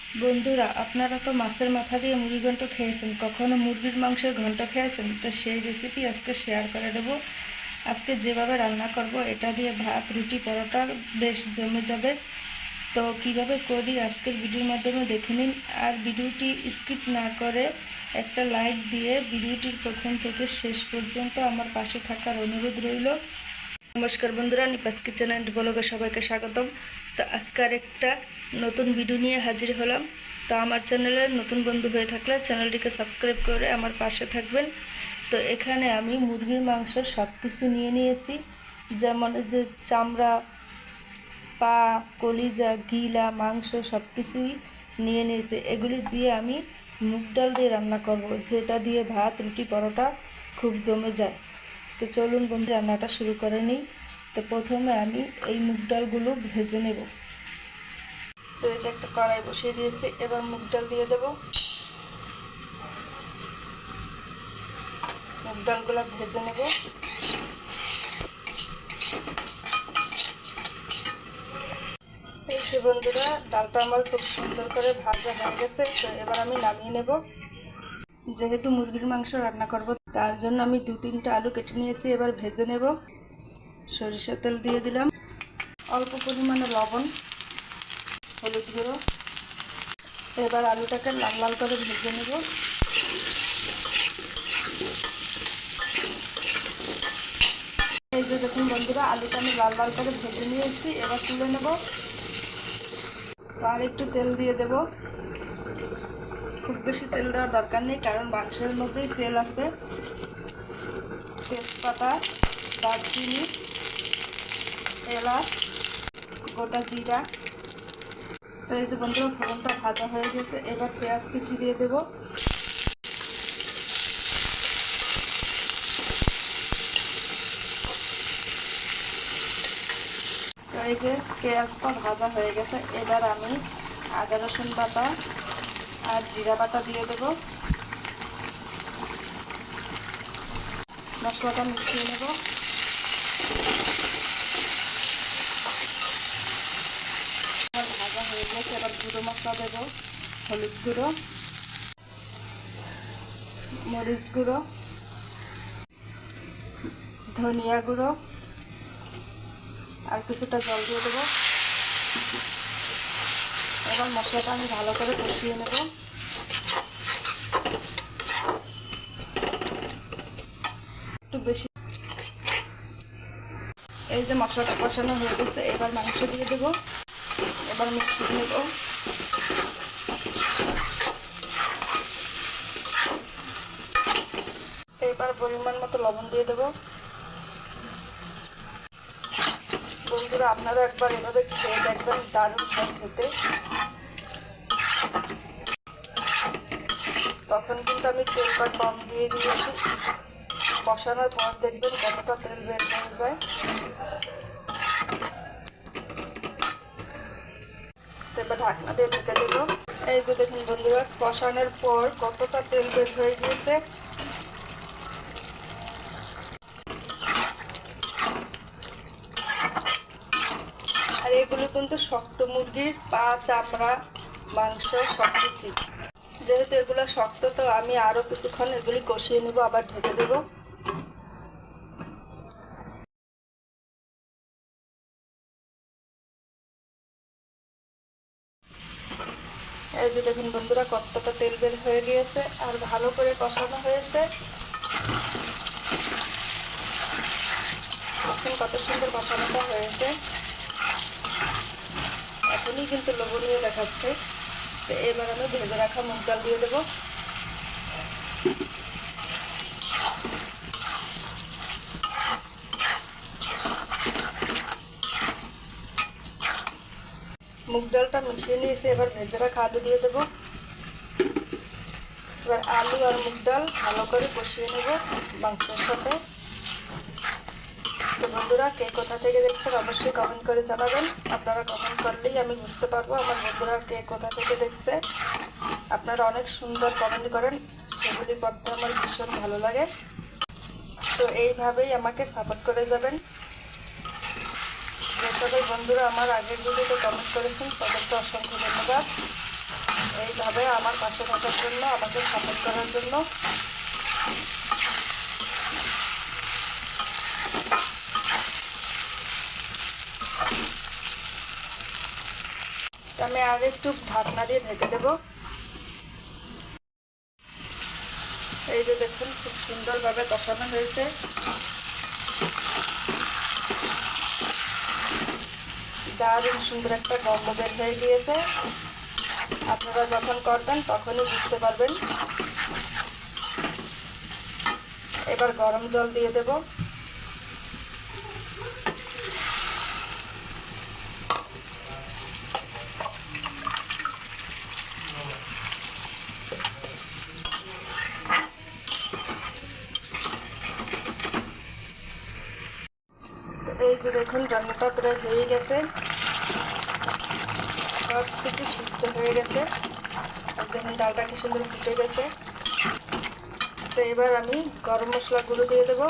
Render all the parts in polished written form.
বন্ধুরা, আপনারা তো মাছের মাথা দিয়ে মুরগি ঘন্ট খেয়েছেন, কখনো মুরগির মাংসের ঘন্ট খেয়েছেন? তো সেই রেসিপি আজকে শেয়ার করে দেবো। আজকে যেভাবে রান্না করব, এটা দিয়ে ভাত, রুটি, পরোটা বেশ জমে যাবে। তো কিভাবে করি আজকের ভিডিওর মাধ্যমে দেখে নিন। আর ভিডিওটি স্কিপ না করে একটা লাইক দিয়ে ভিডিওটির প্রথম থেকে শেষ পর্যন্ত আমার পাশে থাকার অনুরোধ রইল। নমস্কার বন্ধুরা, নিপাস কিচেন অ্যান্ড ব্লগে সবাইকে স্বাগতম। তো আজকে একটা নতুন ভিডিও নিয়ে হাজির হলাম। তো আমার চ্যানেলের নতুন বন্ধু হয়ে থাকলে চ্যানেলটিকে সাবস্ক্রাইব করে আমার পাশে থাকবেন। তো এখানে আমি মুরগির মাংস সব কিছু নিয়ে নিয়েছি, যেমন যে চামড়া, পা, কলিজা, গিলা, মাংস সব কিছুই নিয়ে নিয়েছি। এগুলি দিয়ে আমি মুগ ডাল দিয়ে রান্না করব, যেটা দিয়ে ভাত, রুটি, পরোটা খুব জমে যায়। তো চলুন বন্ধু, রান্নাটা শুরু করে নিই। তো প্রথমে আমি এই মুগ ডালগুলো ভেজে নেব। তো এই যে একটা কড়াই বসিয়ে দিয়েছি, এবার মুগ ডাল দিয়ে দেব। মুগ ডালগুলো ভেজে নেব। এই যে বন্ধুরা, ডালটা আমার খুব সুন্দর করে ভাজা হয়ে গেছে। তো এবার আমি নামিয়ে নেব। যেহেতু মুরগির মাংস রান্না করব, তার জন্য আমি 2-3টা আলু কেটে নিয়েছি। এবার ভেজে নেব। সরিষার তেল দিয়ে দিলাম, অল্প পরিমাণে লবণ, হলুদ গুঁড়ো। এবার আলুটাকে লাল লাল করে ভেজে নেব। এই যে দেখুন বন্ধুরা, আলুটা আমি লাল লাল করে ভেজে নিয়েছি। এবার তুলে নেব। আর একটু তেল দিয়ে দেব। খুব বেশি তেল দেওয়ার দরকার নেই, কারণ মাংসের মধ্যেই তেল আছে। তেজপাতা, দারচিনি, এলাচ, গোটা জিরা। তো এই যে বন্ধুরা, ফোড়নটা ভাজা হয়ে গেছে। এবার পেঁয়াজ কুচি দিয়ে দেব। তো এই যে পেঁয়াজটা ভাজা হয়ে গেছে। এবার আমি আদা রসুন বাটা আর জিরা বাটা দিয়ে দেব। মশলাটা মিশিয়ে নেব। ভাজা হয়ে গেছে। এবার গুঁড়ো মশলা দেব। হলুদ গুঁড়ো, মরিচ গুঁড়ো, ধনিয়া গুঁড়ো, আর কিছুটা জল দিয়ে দেবো। এবার মশলাটা আমি ভালো করে কষিয়ে নেব। একটু বেশি। এই যে মশলাটা কষানো হয়ে গেছে, এবার মাংস দিয়ে দেব। এবার মিশিয়ে নেব। এবার পরিমাণ মতো লবণ দিয়ে দেব। বন্ধুরা, আপনারা একবার এভাবে খেয়ে দেখবেন, দারুণ হয় খেতে। তখন কিন্তু আমি তেলটা কম দিয়ে দিয়েছি। কষানোর পর দেখবেন কতটা তেল বের হয়ে যায়। এবার ঢাকনা দিয়ে ঢেকে দেব। এই যে দেখুন বন্ধুরা, কষানোর পর কতটা তেল বের হয়ে গিয়েছে। আর এগুলো কিন্তু শক্ত মুরগির পা, চামড়া, মাংস সব কিছু। যেহেতু এগুলো শক্ত, তো আমি আরও কিছুক্ষণ এগুলি কষিয়ে নেব, আবার ঢেকে দেব। এই যে দেখুন বন্ধুরা, কতটা তেল বের হয়ে গিয়েছে আর ভালো করে কষানো হয়েছে। দেখুন কত সুন্দর কষানোটা হয়েছে। এখনই কিন্তু লোভনীয় দেখাচ্ছে। তো এবার আমি ভেজে রাখা মুগ ডাল দিয়ে দেবো। মুগ ডালটা মিশিয়ে নিয়েছি। এবার ভেজে রাখা আলু দিয়ে দেবো। এবার আলু আর মুগ ডাল ভালো করে কষিয়ে নেব মাংসের সাথে। তো বন্ধুরা, কে কোথা থেকে দেখছেন অবশ্যই কমেন্ট করে জানাবেন। আপনারা কমেন্ট করলেই আমি বুঝতে পারবো আমার বন্ধুরা কে কোথা থেকে দেখছে। আপনারা অনেক সুন্দর কমেন্ট করেন, সেগুলি পড়তে আমার ভীষণ ভালো লাগে। তো এইভাবেই আমাকে সাপোর্ট করে যাবেন। যে সকল বন্ধুরা আমার আগের ভিডিওতে কমেন্ট করেছেন তাদেরকে অসংখ্য ধন্যবাদ। এইভাবে আমার পাশে থাকার জন্য, আমাকে সাপোর্ট করার জন্য। আমি আর একটু ঢাকনা দিয়ে ঢেকে দেব। এই যে দেখুন, খুব সুন্দরভাবে কষানো হয়েছে। দারুণ সুন্দর একটা গন্ধ বের হয়ে গিয়েছে। আপনারা যখন করবেন তখনই বুঝতে পারবেন। এবার গরম জল দিয়ে দেব। এই যে দেখুন, রান্নাটা প্রায় হয়ে গেছে, সব কিছু সিদ্ধ হয়ে গেছে। আর দেখুন ডালটা কি সুন্দর ফুটে গেছে। তো এবার আমি গরম মশলা গুঁড়ো দিয়ে দেব।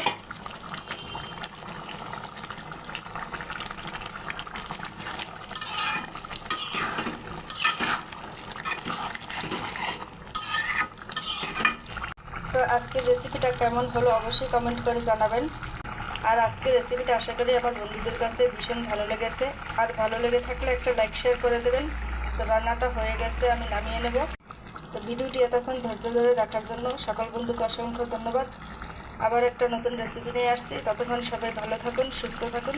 তো আজকের রেসিপিটা কেমন হলো অবশ্যই কমেন্ট করে জানাবেন। আর আজকের রেসিপিটা আশা করি আমার বন্ধুদের কাছে ভীষণ ভালো লেগেছে। আর ভালো লেগে থাকলে একটা লাইক শেয়ার করে দেবেন। তো রান্নাটা হয়ে গেছে, আমি নামিয়ে নেব। তো ভিডিওটি এতক্ষণ ধৈর্য ধরে দেখার জন্য সকল বন্ধুকে অসংখ্য ধন্যবাদ। আবার একটা নতুন রেসিপি নিয়ে আসছি। ততক্ষণ সবাই ভালো থাকুন, সুস্থ থাকুন।